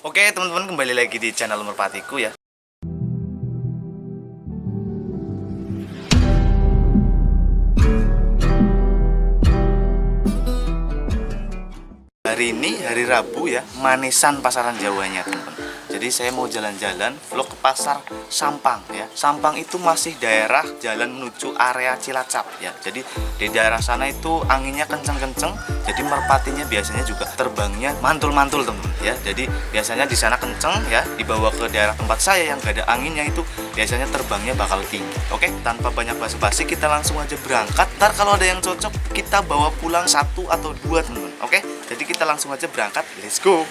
Oke teman-teman, kembali lagi di channel Merpatiku ya. Hari ini hari Rabu ya, manisan pasaran Jawanya teman-teman. Jadi saya mau jalan-jalan vlog ke pasar Sampang ya. Sampang itu masih daerah jalan menuju area Cilacap ya. Jadi di daerah sana itu anginnya kenceng-kenceng. Jadi merpatinya biasanya juga terbangnya mantul-mantul teman-teman ya. Jadi biasanya di sana kenceng ya, dibawa ke daerah tempat saya yang gak ada anginnya itu biasanya terbangnya bakal tinggi. Oke, tanpa banyak basa-basi kita langsung aja berangkat. Ntar kalau ada yang cocok kita bawa pulang 1 atau 2 teman-teman. Oke, jadi kita langsung aja berangkat. Let's go.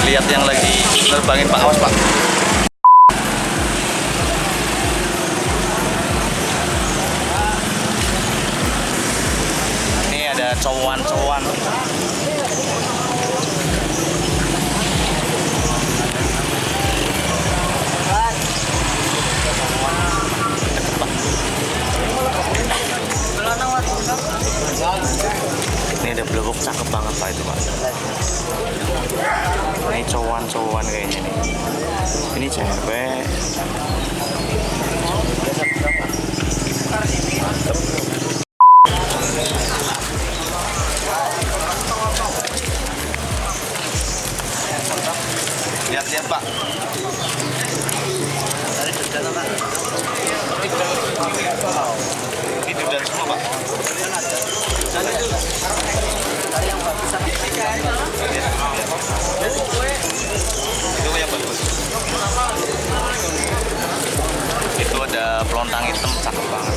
Lihat yang lagi nerbangin Pak, awas Pak. Ini ada cowan-cowan. Ini ada blebok cakep banget Pak itu Pak. Ini cowan-cowan kayaknya nih. Ini cewek. Mantep. Lihat-lihat Pak. Ini dudan semua Pak. Itu yang bagus. Itu ada pelontang hitam cakep banget.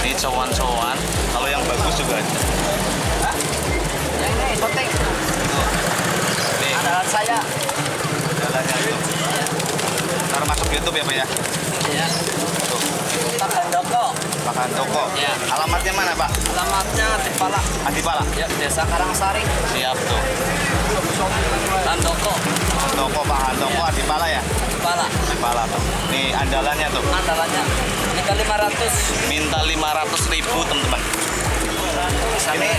Ini cowan-cowan. Kalau yang bagus juga ada. Yang ini shooting. Nih, Andalan saya. jalannya itu. Ntar masuk YouTube ya Pak ya. Iya. Tuh, Pak Handoko. Pak Handoko. Ya. Alamatnya mana Pak? Alamatnya Adipala. Adipala. Ya, Desa Karangsari. Siap tuh. Handoko. Handoko Pak Handoko Ya. Adipala ya. Adipala. Adipala Pak. Nih andalannya tuh. Andalannya. Minta 500. Minta 500.000 teman-teman. Ini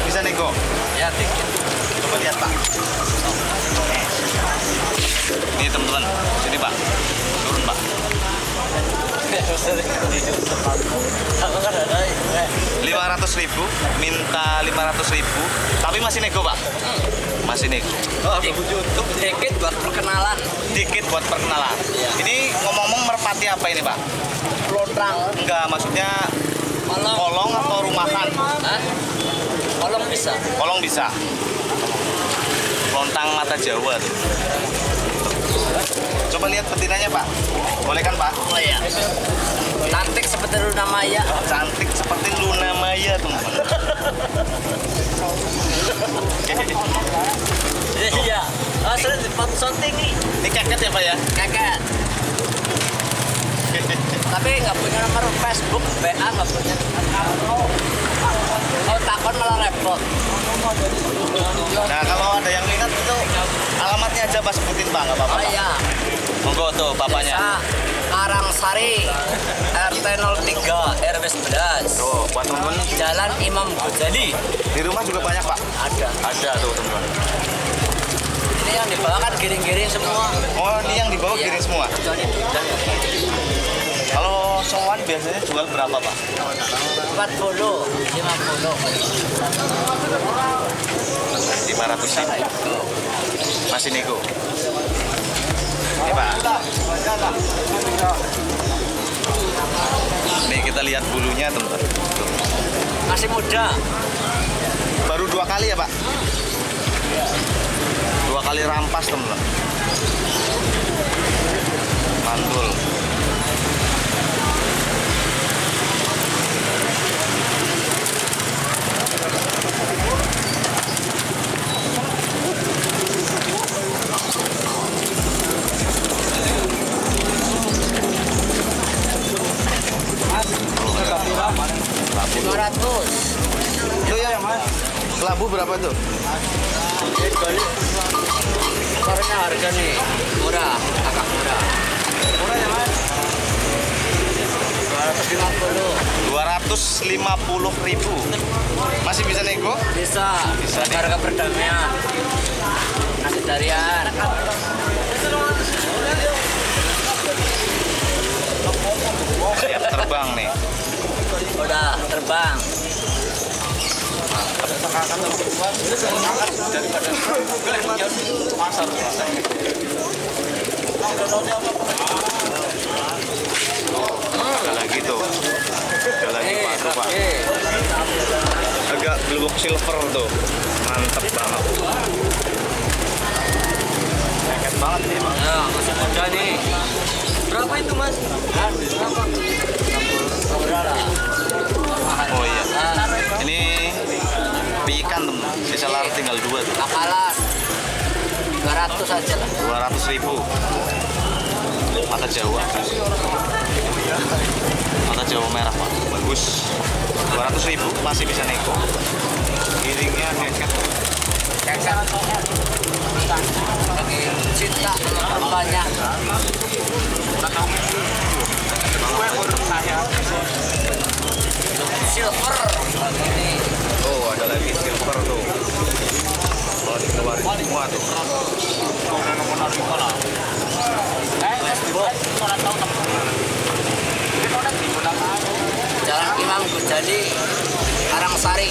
bisa nego. Ya, dikit. Coba lihat Pak. Ini teman-teman. Sini Pak. Turun Pak. 500.000, minta 500.000, tapi masih nego Pak. Masih nego. YouTube dikit buat perkenalan. Dikit buat perkenalan. Iya. Ini ngomong-ngomong merpati apa ini Pak? Pelontang. Enggak, maksudnya kolong atau rumahan? Hah? Kolong bisa. Kolong bisa. Lontang mata Jawa tuh. Coba lihat betinanya Pak. Boleh kan Pak? Oh iya. Cantik seperti Luna Maya. Cantik seperti Luna Maya teman-teman. Iya. Oh, sudah dipoto shooting nih. Ini keket ya Pak ya? Kakek. Tapi nggak punya nomor Facebook, WA nggak punya. Oh, takon malah repot. Nah kalau ada yang minat itu alamatnya aja Pak sebutin Pak, nggak apa-apa Oh Pak. iya. Monggo tuh bapaknya. Desa Karangsari, RT 03, RW 11. Tuh buat teman-teman. Jalan Imam Ghazali. Di rumah juga banyak Pak. Ada. Ada tuh teman-teman. Ini yang dibawa kan giring-giring semua. Oh ini yang dibawa Iya. giring semua. Kecuali dudan. Kalau sowan biasanya jual berapa Pak? 40, 50. 500.000. Masih nego. Ini Pak. kita lihat bulunya teman-teman. Tuh. Masih muda. Baru 2 kali ya Pak? 2 kali rampas teman-teman. Mantul. Lima 500. Itu ya Mas. Kelabu berapa tuh? Karena harga nih murah, agak murah. Murah ya Mas. 250.000. Masih bisa nego? Bisa. Bisa nih. Harga perdamaian. Nasi darian. Siap terbang nih. Udah terbang. Ada lagi tuh. Ada lagi baru Pak. Agak gelubuk silver tuh. Mantep banget. Lengket banget nih Bang. Ya, masih muda nih. Berapa itu Mas? Berapa? 60 berapa? Oh iya. Ini ikan temen. Sisa lar tinggal 2 tuh. Bakalan 200 aja lah. 200.000. Mata Jawa. Mata Jawa merah Pak. Bagus. 200.000 masih bisa nego. Giringnya keket. Lagi cinta sama banyak. Silver ini. Oh ada lagi silver tuh. Kalau dikeluarin semua tuh. Jalan Imam Ghazali, Karangsari,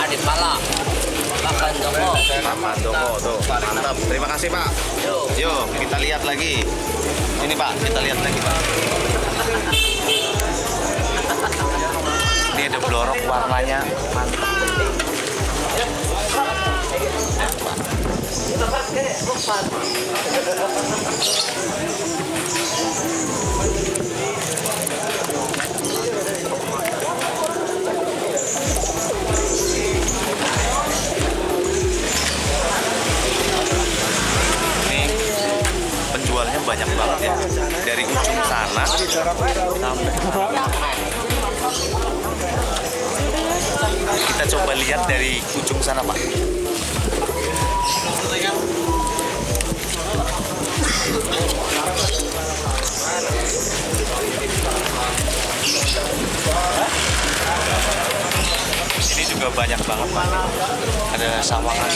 Adipala, Pakan Joko. Papan Joko tuh. Mantap. Terima kasih Pak. Yuk kita lihat lagi. Ini Pak, kita lihat lagi Pak. Ini ada blorok warnanya mantap. Ini penjualnya banyak banget ya. Dari ujung sana sampai kita coba lihat dari ujung sana Pak. Ini juga banyak banget Pak. Ada sawangan.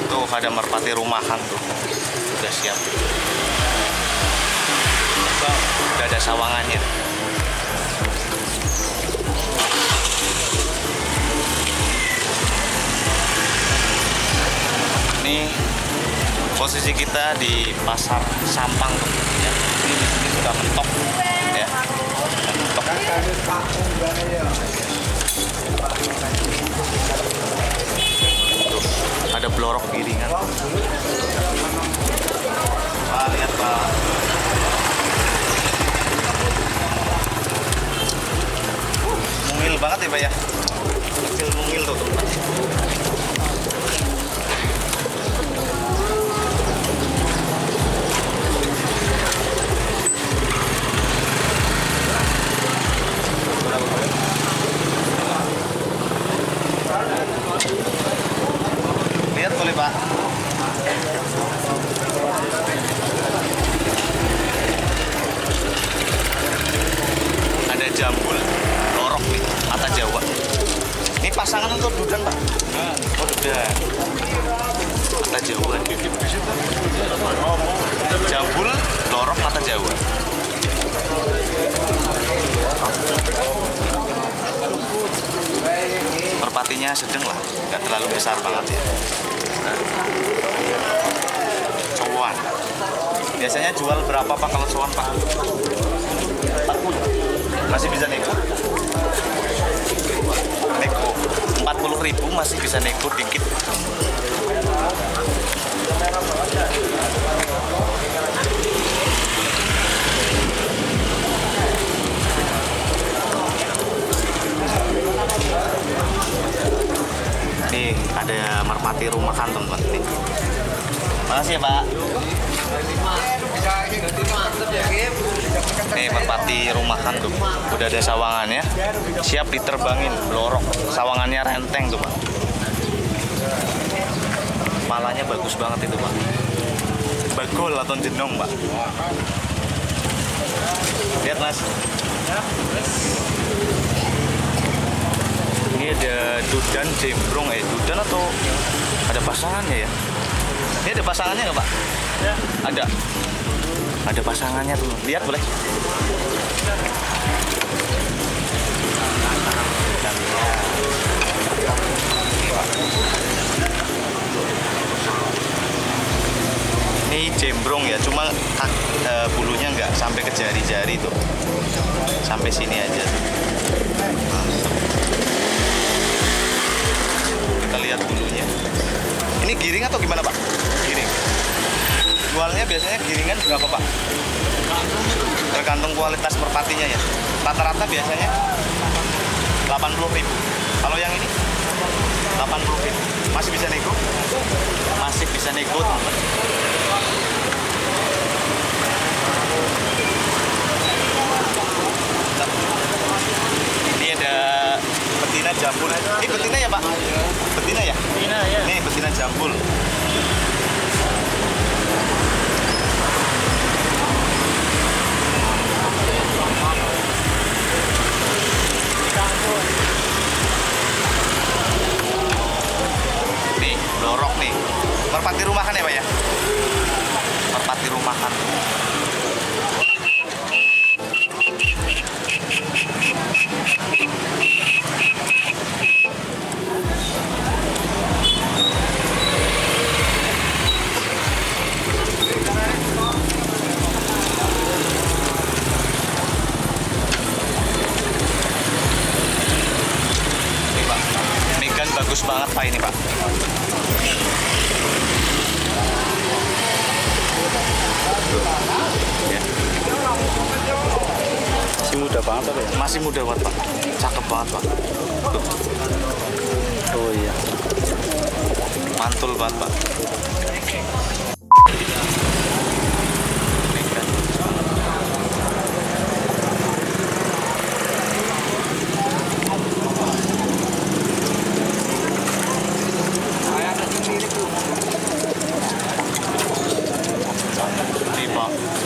Tuh ada merpati rumahan tuh. Udah siap. Udah ada sawangannya. Ini posisi kita di pasar Sampang ya. Ini sudah mentok ya. Mentok. Tuh, ada blorok giringan. Pak, lihat Pak. Mungil banget ya Pak ya. Kecil mungil tuh. Lihat boleh Pak. Ada jambul lorok nih, mata Jawa. Ini pasangan untuk dudan Pak. Oh dudan. Mata Jawa. Jambul lorok mata Jawa. ukurannya sedang lah, nggak terlalu besar banget ya. Sowan. Biasanya jual berapa Pak kalau sowan Pak? 40. Masih bisa nego? Nego 40.000 masih bisa nego dikit. Nih ada merpati rumahan teman-teman nih. Makasih ya Pak. Nih merpati rumahan tuh, udah ada sawangannya, siap diterbangin, blorok. Sawangannya renteng tuh Pak. Kepalanya bagus banget itu Pak. Bagol atau jenong Pak. Lihat Mas. Ini ada dudan jembrong, dudan atau ada pasangannya ya? Ini ada pasangannya nggak Pak? Ya. Ada pasangannya tuh. Lihat boleh? Ini jembrong ya, cuma bulunya nggak sampai ke jari-jari tuh, sampai sini aja. Kita lihat bulunya. Ini giring atau gimana Pak? Giring. Jualnya biasanya giringan berapa Pak? Tergantung kualitas merpatinya ya. Rata-rata biasanya 80.000. Kalau yang ini 80.000. Masih bisa nego? Masih bisa nego teman-teman. Ini ada betina jambul. Ini betina ya Pak? Betina ya? Betina ya. Nih betina jambul. Nih blorok nih. Merpati rumahan ya Pak ya? Merpati rumahan. Bagus banget Pak ini Pak. Ya. Masih muda banget apa ya? Masih muda banget Pak. Cakep banget Pak. Tuh. Oh iya. Mantul banget Pak.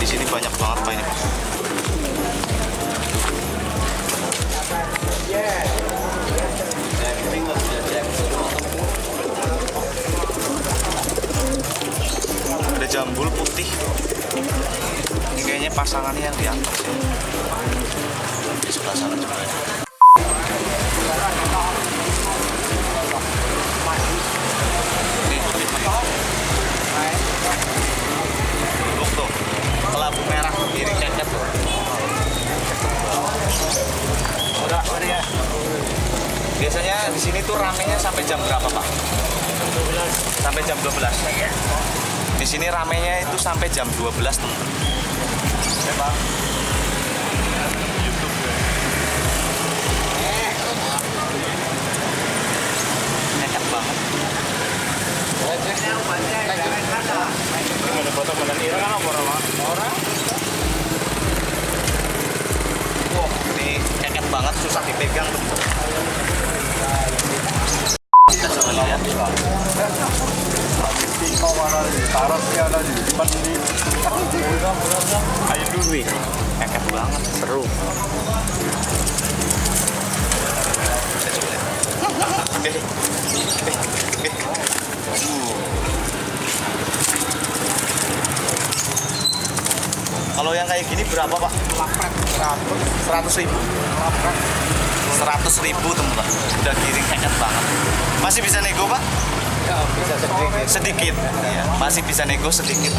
Di sini banyak banget Pak ini Pak. Ada jambul putih. Ini kayaknya pasangannya yang di atas ya. Di sebelah sana juga ada. Ini putih. Tuh, kelabu merah kiri keket tuh. Udah ya. Biasanya di sini tuh ramenya sampai jam berapa Pak? Sampai jam 12. Di sini ramenya itu sampai jam 12 teman. Ya Pak. YouTube ya. Keket banget. Ada foto badan irang kan orang. Wow, ini keket banget, susah dipegang tuh. Kita coba lihat. Ayo dulu nih. Keket banget, seru. Kita coba lihat. Kalau yang kayak gini berapa Pak? 100.000. 100.000 teman-teman. Udah giring keket banget. Masih bisa nego Pak? Ya, bisa sedikit. Sedikit. Ya, masih bisa nego sedikit.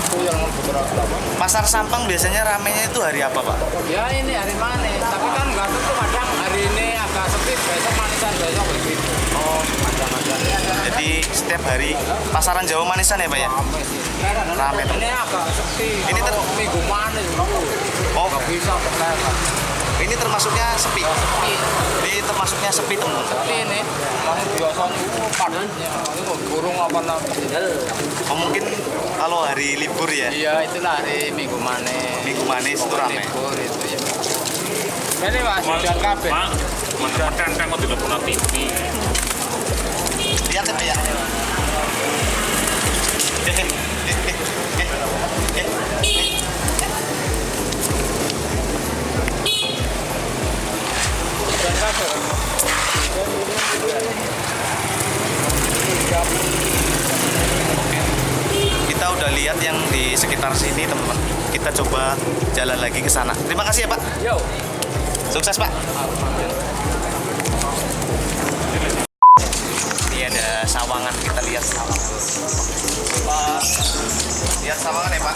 Itu yang beberapa. Pasar Sampang biasanya ramenya itu hari apa Pak? Ya ini hari manis, tapi kan nggak tentu kadang hari ini agak sepi, besok manisan, besok begitu. Oh, macam-macam. Jadi setiap hari pasaran Jawa Manisan ya Pak ya? Rame tuh. Ini agak sepi. Ini minggu manis dulu. Oh, Nggak bisa berlepas. ini termasuknya sepi. Sepi. Ini termasuknya sepi teman-teman. Sepi ini. Biasanya padatnya. Ini burung apa namanya? Oh, mungkin kalau hari libur ya, Iya, itulah hari minggu manis. Minggu Manis itu rame. Libur itu ya. Ini mas, hujan kabeh. Mak, makan kan kok tidak pernah TV. Lihat ya Pak ya. Hujan kabeh. Kita udah lihat yang di sekitar sini teman-teman. Kita coba jalan lagi ke sana. Terima kasih ya Pak. Yo. Sukses Pak. Ini ada sawangan, kita lihat sawangan. Pak, lihat sawangan ya Pak.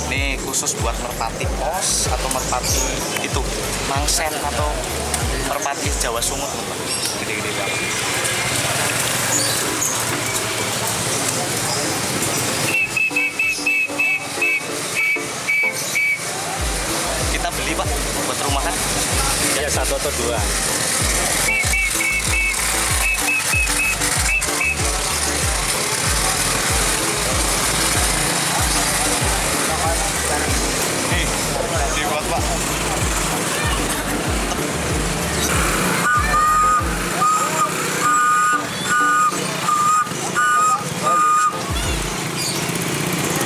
Ini khusus buat merpati pos atau merpati itu mangsen atau merpati Jawa Sumut teman-teman. Gede-gede banget. Kita beli Pak buat rumahan. Ya, 1 atau 2. Nih, dibuat Pak.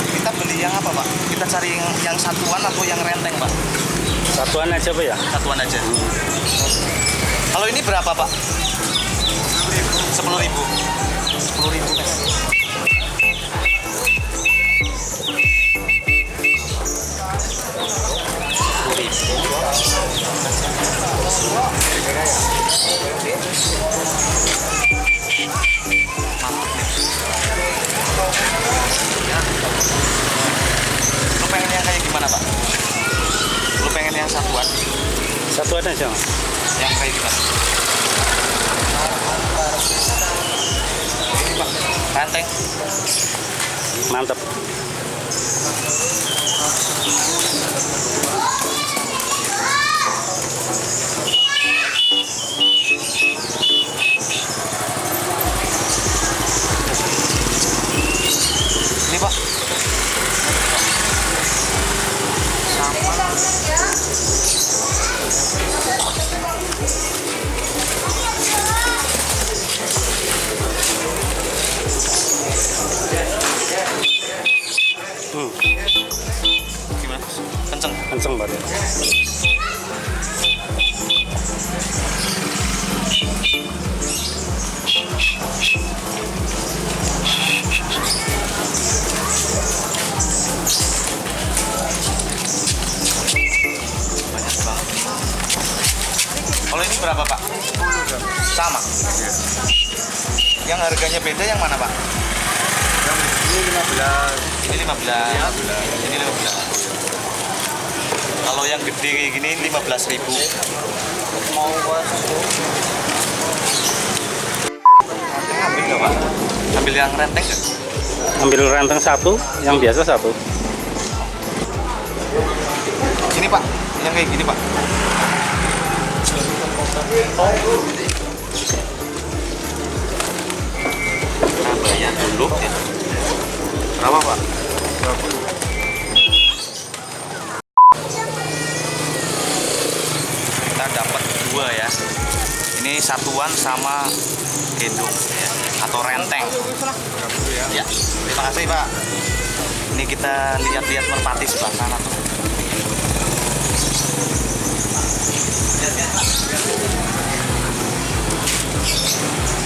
Kita beli yang apa Pak? Kita cari yang satuan atau yang renteng Pak? Satuan aja Pak ya? Satuan aja. Kalau ini berapa Pak? 10.000. 10.000 Mas. Lu pengen yang kayak gimana Pak? Lu pengen yang satuan? Satuan aja Mas. Yang kayak gimana? Ini Pak, ranteng. Mantap. Ini Pak. Gimana? Kenceng. Kenceng banget. Banyak banget. Kalau ini berapa Pak? 10 sama. Yang harganya beda yang mana Pak? Ini 15. Ini 15. Ini 15. Kalau yang gede kayak gini 15.000. Mau buat Ambil nggak Pak? Ambil yang renteng nggak? Ambil ranteng 1, yang biasa 1. Ini Pak, yang kayak gini Pak. Nah, bayar dulu ya. Berapa Pak? 20. Kita dapat 2 ya. Ini satuan sama gendong ya, atau renteng. Ya, terima kasih Pak. Ini kita lihat-lihat merpati sebelah sana tuh.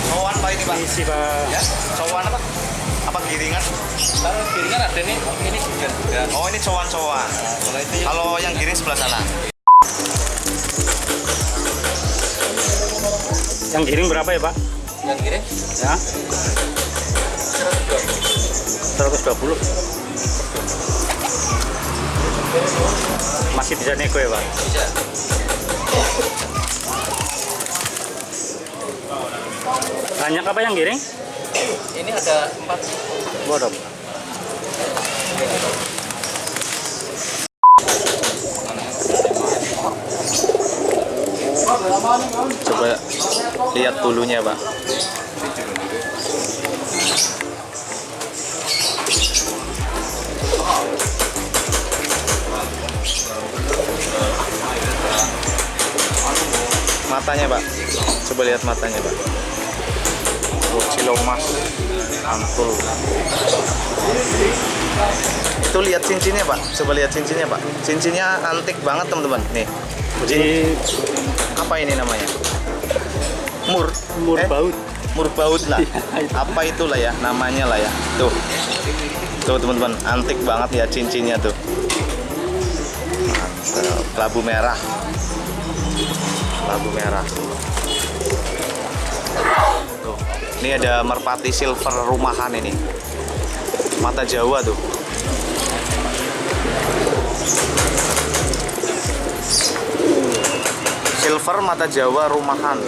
Sowan Pak ini Pak. Isi Pak. Ya, sowan apa? Apa giringan? Kalau giringan ada nih, ini giringan. Oh, ini cowan-cowan. Kalau itu yang Kalau yang giring sebelah sana. Yang giring berapa ya Pak? yang giring Ya, 120. Masih bisa nego ya Pak? bisa. Banyak apa yang giring? Ini ada 4. Bodoh. Coba lihat bulunya, Pak. Matanya, Pak. Coba lihat matanya, Pak. Oh, cilomas, ampul. Itu lihat cincinnya, Pak. Coba lihat cincinnya, Pak. Cincinnya antik banget, teman-teman. Nih. Jadi Apa ini namanya? Mur. baut. Murbaut lah. Apa itulah ya namanya lah ya. Tuh. Tuh teman-teman, antik banget ya cincinnya tuh. Mantap. Kelabu merah. Kelabu merah. Tuh. Ini ada merpati silver rumahan ini. Mata Jawa tuh. Silver mata Jawa rumahan.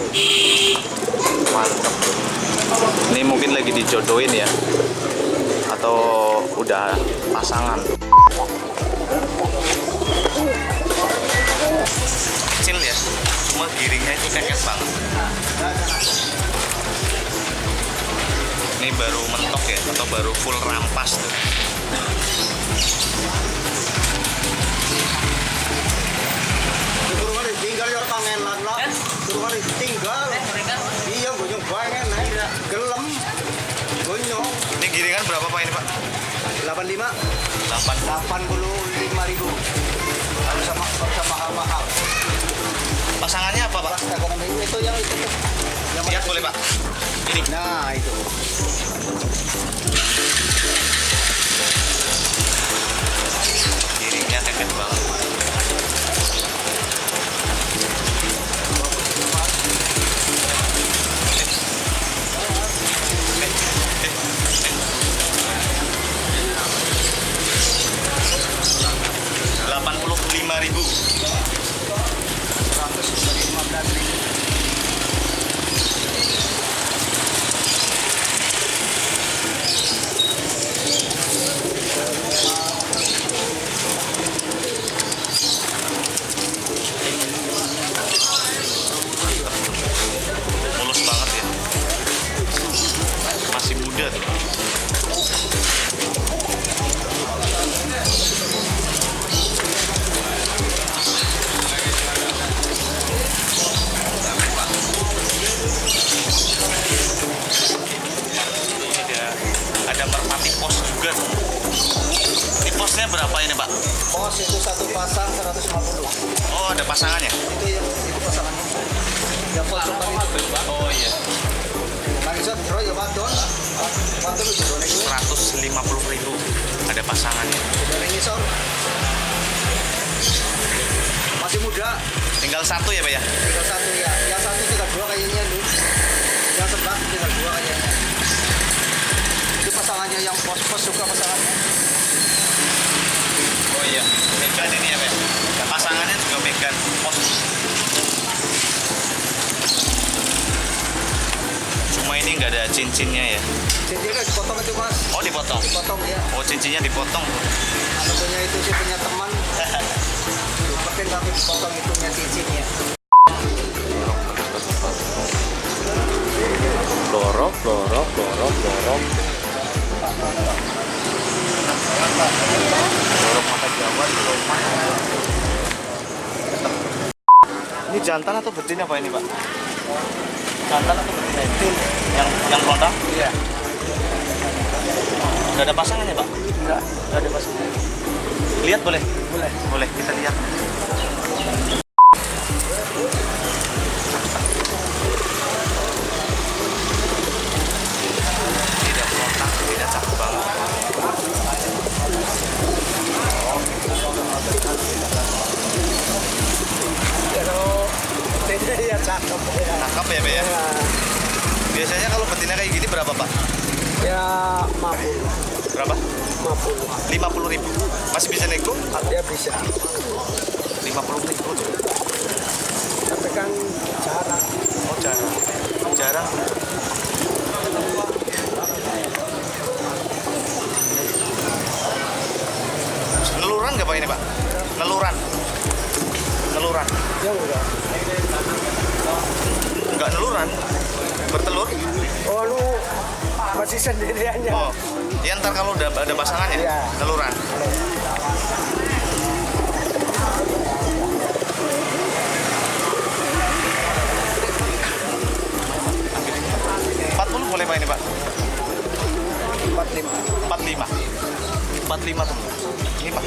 Mantap. Ini mungkin lagi dijodohin ya, atau udah pasangan. Kecil ya, cuma giringnya itu kekes banget. Ini baru mentok ya, atau baru full rampas tuh. Tinggal ya tangan lah, turun tinggal. Iya, gue pengen naik, gelem, gonyong. Ini giringan berapa Pak ini Pak? 85, 8. 85.000. Harus sama mahal-mahal. Pasangannya apa Pak? Pas ekonomi itu yang itu tuh. Yang Lihat mana? boleh Pak. Ini. Nah itu. Giringnya kekes banget. Rp85.000. 115.000. Mulus banget ya. Masih muda tuh. Ada merpati pos juga tuh. Ini posnya berapa ini Pak? Pos itu satu pasang 150. Oh ada pasangannya? Itu pasangannya. Yang pos depan itu. Oh iya. Langsung bro ya wadon. Wadon itu bro nego. 150.000 ada pasangannya. Dari ngisor. Masih muda. Tinggal satu ya Pak ya? Tinggal satu ya. Yang satu tinggal 2 kayaknya dulu. Yang sebelah tinggal 2 kayaknya. Itu pasangannya yang pos-pos suka pasangannya. Oh iya. Megan ini ya Pak? Ya, pasangannya juga Megan pos. Cuma ini nggak ada cincinnya ya? Cincinnya dipotong itu mas. Oh dipotong? Dipotong ya. Oh cincinnya dipotong. Ada punya itu sih punya teman. Penting kami dipotong itunya cincinnya. Lorok. Lorok mata Jawa rumah. Ini jantan atau betina Pak ini Pak? Jantan atau betina itu? Yang kontang? Iya. Nggak ada pasangannya Pak? Nggak ada pasangan. Lihat boleh? Boleh. Boleh, kita lihat. Tidak kontang, tidak cakep. mantap ya Pak ya. Biasanya kalau betina kayak gini berapa Pak? Ya 50. Berapa? 50. 50.000. Masih bisa nego? Dia bisa. 50.000. Tapi kan jarang. Oh jarang. Jarang. Neluran nggak Pak ini Pak? Neluran. Neluran. Ya enggak. Nggak neluran. Bertelur. Oh lu masih sendiriannya. Oh. Ya ntar kalau udah ada pasangannya. Iya. Neluran. Boleh Pak ini Pak? 45 tuh. Ini Pak.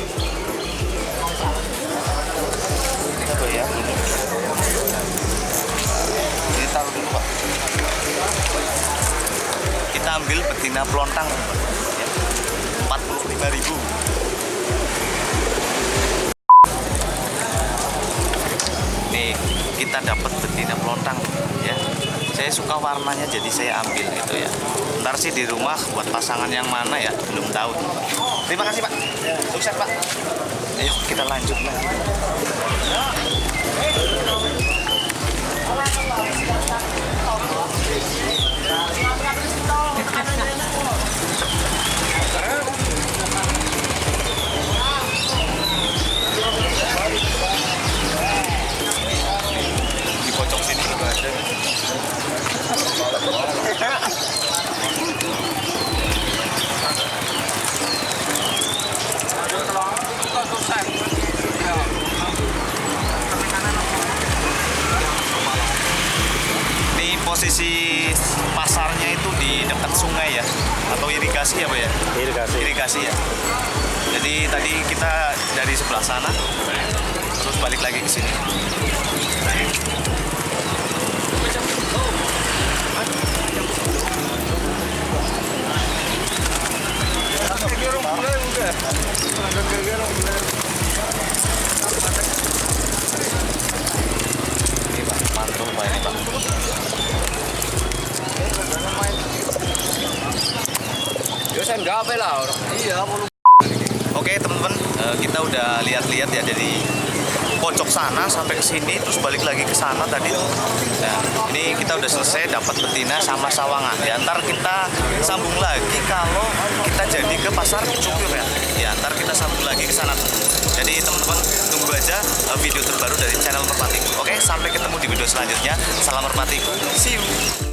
Tuh ya. Ini taruh dulu Pak. Kita ambil betina pelontang ya. 45.000. Nih kita dapat betina pelontang ya. Saya suka warnanya jadi saya ambil gitu ya. Ntar sih di rumah buat pasangan yang mana ya belum tahu. Terima kasih Pak. Sukses Pak. Ayo kita lanjut lagi. Di pojok sini juga ada. Ini posisi pasarnya itu di dekat sungai ya, atau irigasi ya Pak ya? Irigasi ya. Jadi tadi kita dari sebelah sana, terus balik lagi ke sini. Ini Pak, mantul Pak ini Pak. Ya saya enggak apa lah. Iya, Oke teman-teman, kita udah lihat-lihat ya dari pojok sana sampai ke sini, terus balik lagi ke sana tadi. Nah, ini kita udah selesai dapat betina sama sawangan. Ya, ntar kita sambung lagi kalau kita jadi ke pasar Cukir ya. Ya, ntar kita sambung lagi ke sana. Jadi teman-teman tunggu aja video terbaru dari channel Merpatiku. Oke, sampai ketemu di video selanjutnya. Salam Merpatiku. See you.